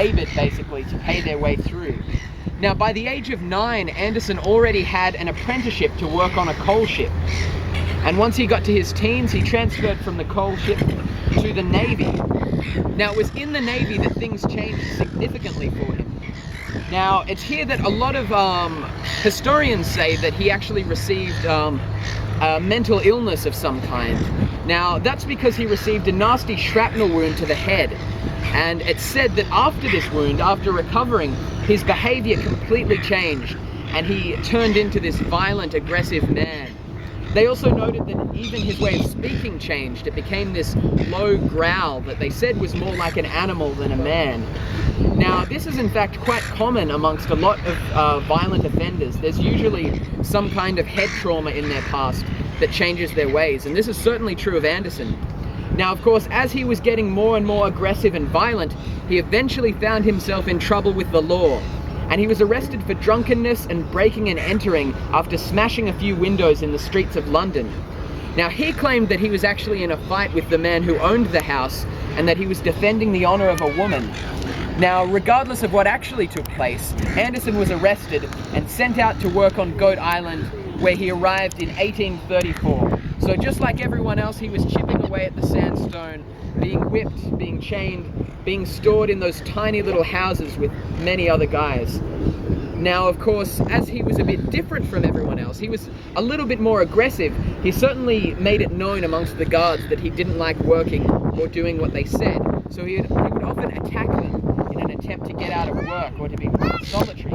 labored basically to pay their way through. Now, by the age of 9, Anderson already had an apprenticeship to work on a coal ship. And once he got to his teens, he transferred from the coal ship to the Navy. Now, it was in the Navy that things changed significantly for him. Now, it's here that a lot of historians say that he actually received a mental illness of some kind. Now, that's because he received a nasty shrapnel wound to the head. And it's said that after this wound, after recovering, his behavior completely changed and he turned into this violent, aggressive man. They also noted that even his way of speaking changed. It became this low growl that they said was more like an animal than a man. Now, this is in fact quite common amongst a lot of violent offenders. There's usually some kind of head trauma in their past that changes their ways, and this is certainly true of Anderson. Now, of course, as he was getting more and more aggressive and violent, he eventually found himself in trouble with the law. And he was arrested for drunkenness and breaking and entering after smashing a few windows in the streets of London. Now, he claimed that he was actually in a fight with the man who owned the house and that he was defending the honor of a woman. Now, regardless of what actually took place, Anderson was arrested and sent out to work on Goat Island, where he arrived in 1834. So just like everyone else, he was chipping away at the sandstone, being whipped, being chained, being stored in those tiny little houses with many other guys. Now, of course, as he was a bit different from everyone else, he was a little bit more aggressive. He certainly made it known amongst the guards that he didn't like working or doing what they said. So he would often attack them in an attempt to get out of work or to be solitary.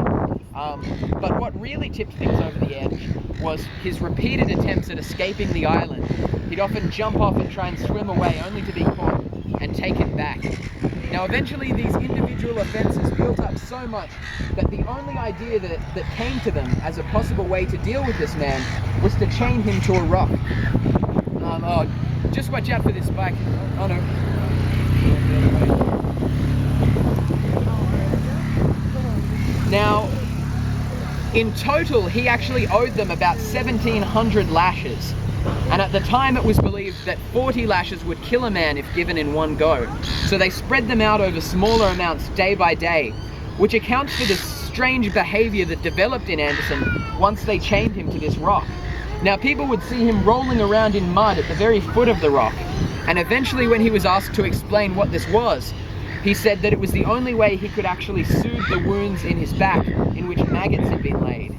But what really tipped things over the edge was his repeated attempts at escaping the island. He'd often jump off and try and swim away, only to be caught and taken back. Now, eventually these individual offences built up so much that the only idea that came to them as a possible way to deal with this man was to chain him to a rock. Just watch out for this bike. Oh no. Now, in total, he actually owed them about 1,700 lashes. And at the time, it was believed that 40 lashes would kill a man if given in one go. So they spread them out over smaller amounts day by day, which accounts for the strange behavior that developed in Anderson once they chained him to this rock. Now, people would see him rolling around in mud at the very foot of the rock. And eventually, when he was asked to explain what this was, he said that it was the only way he could actually soothe the wounds in his back in which maggots had been laid.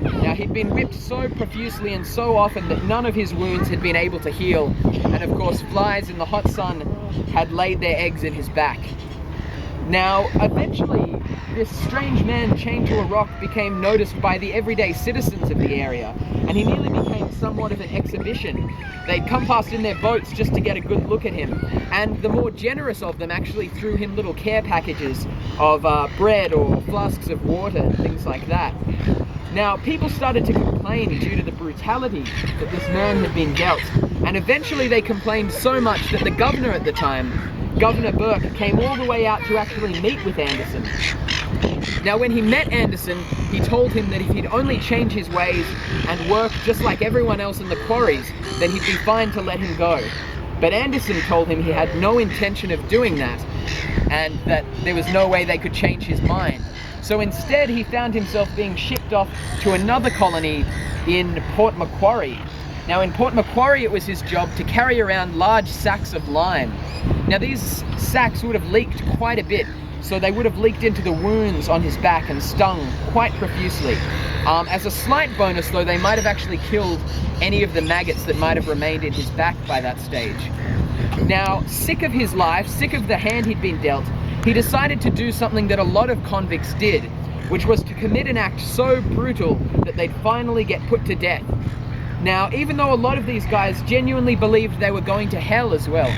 Now, he'd been whipped so profusely and so often that none of his wounds had been able to heal, and of course flies in the hot sun had laid their eggs in his back. Now, eventually, this strange man chained to a rock became noticed by the everyday citizens of the area, and he nearly became somewhat of an exhibition. They'd come past in their boats just to get a good look at him, and the more generous of them actually threw him little care packages of bread or flasks of water and things like that. Now, people started to complain due to the brutality that this man had been dealt, and eventually they complained so much that the governor at the time, Governor Burke, came all the way out to actually meet with Anderson. Now, when he met Anderson, he told him that if he'd only change his ways and work just like everyone else in the quarries, then he'd be fine to let him go. But Anderson told him he had no intention of doing that, and that there was no way they could change his mind. So instead, he found himself being shipped off to another colony in Port Macquarie. Now, in Port Macquarie, it was his job to carry around large sacks of lime. Now, these sacks would have leaked quite a bit, so they would have leaked into the wounds on his back and stung quite profusely. As a slight bonus, though, they might have actually killed any of the maggots that might have remained in his back by that stage. Now, sick of his life, sick of the hand he'd been dealt, he decided to do something that a lot of convicts did, which was to commit an act so brutal that they'd finally get put to death. Now, even though a lot of these guys genuinely believed they were going to hell as well,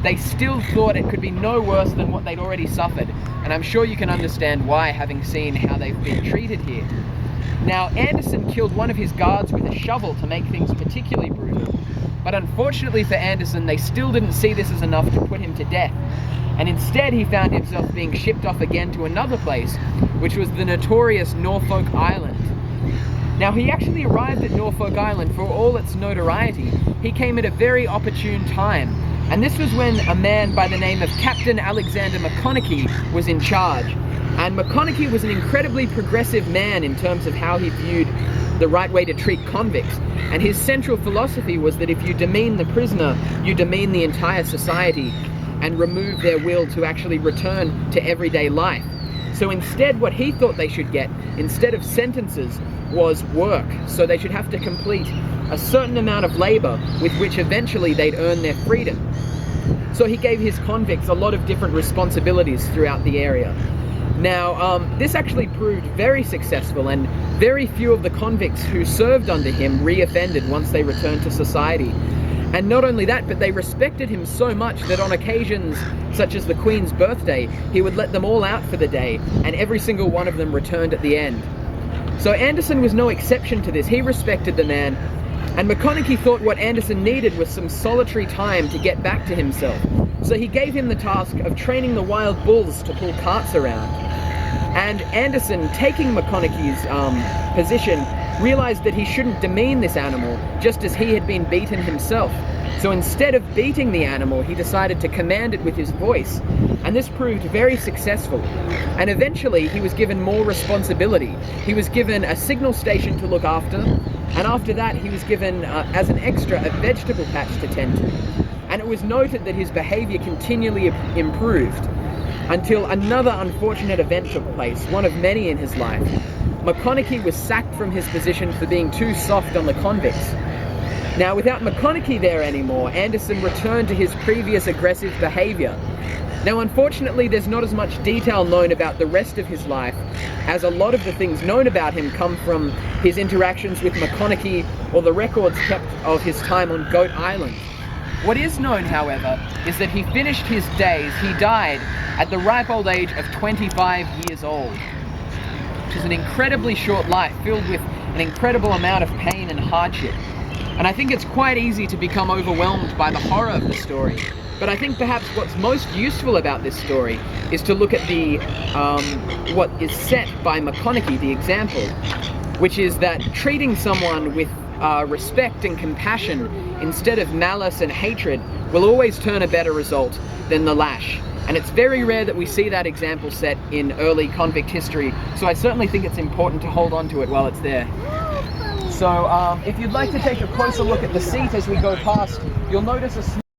they still thought it could be no worse than what they'd already suffered. And I'm sure you can understand why, having seen how they've been treated here. Now, Anderson killed one of his guards with a shovel to make things particularly brutal. But unfortunately for Anderson, they still didn't see this as enough to put him to death. And instead, he found himself being shipped off again to another place, which was the notorious Norfolk Island. Now, he actually arrived at Norfolk Island for all its notoriety. He came at a very opportune time, And this was when a man by the name of Captain Alexander Maconochie was in charge. And Maconochie was an incredibly progressive man in terms of how he viewed the right way to treat convicts. And his central philosophy was that if you demean the prisoner, you demean the entire society and remove their will to actually return to everyday life. So instead, what he thought they should get, instead of sentences, was work. So they should have to complete a certain amount of labor with which eventually they'd earn their freedom. So he gave his convicts a lot of different responsibilities throughout the area. Now, this actually proved very successful, and very few of the convicts who served under him re-offended once they returned to society. And not only that, but they respected him so much that on occasions such as the Queen's birthday, he would let them all out for the day, and every single one of them returned at the end. So Anderson was no exception to this. He respected the man, and Maconochie thought what Anderson needed was some solitary time to get back to himself. So he gave him the task of training the wild bulls to pull carts around. And Anderson, taking Maconochie's position, realized that he shouldn't demean this animal, just as he had been beaten himself. So instead of beating the animal, he decided to command it with his voice. And this proved very successful. And eventually, he was given more responsibility. He was given a signal station to look after, and after that, he was given, as an extra, a vegetable patch to tend to. And it was noted that his behavior continually improved until another unfortunate event took place, one of many in his life. Maconochie was sacked from his position for being too soft on the convicts. Now, without Maconochie there anymore, Anderson returned to his previous aggressive behavior. Now, unfortunately, there's not as much detail known about the rest of his life, as a lot of the things known about him come from his interactions with Maconochie or the records kept of his time on Goat Island. What is known, however, is that he finished his days, he died at the ripe old age of 25 years old, which is an incredibly short life filled with an incredible amount of pain and hardship. And I think it's quite easy to become overwhelmed by the horror of the story. But I think perhaps what's most useful about this story is to look at the what is set by Maconochie, the example, which is that treating someone with respect and compassion instead of malice and hatred will always turn a better result than the lash. And it's very rare that we see that example set in early convict history, so I certainly think it's important to hold on to it while it's there. So if you'd like to take a closer look at the seat as we go past, you'll notice a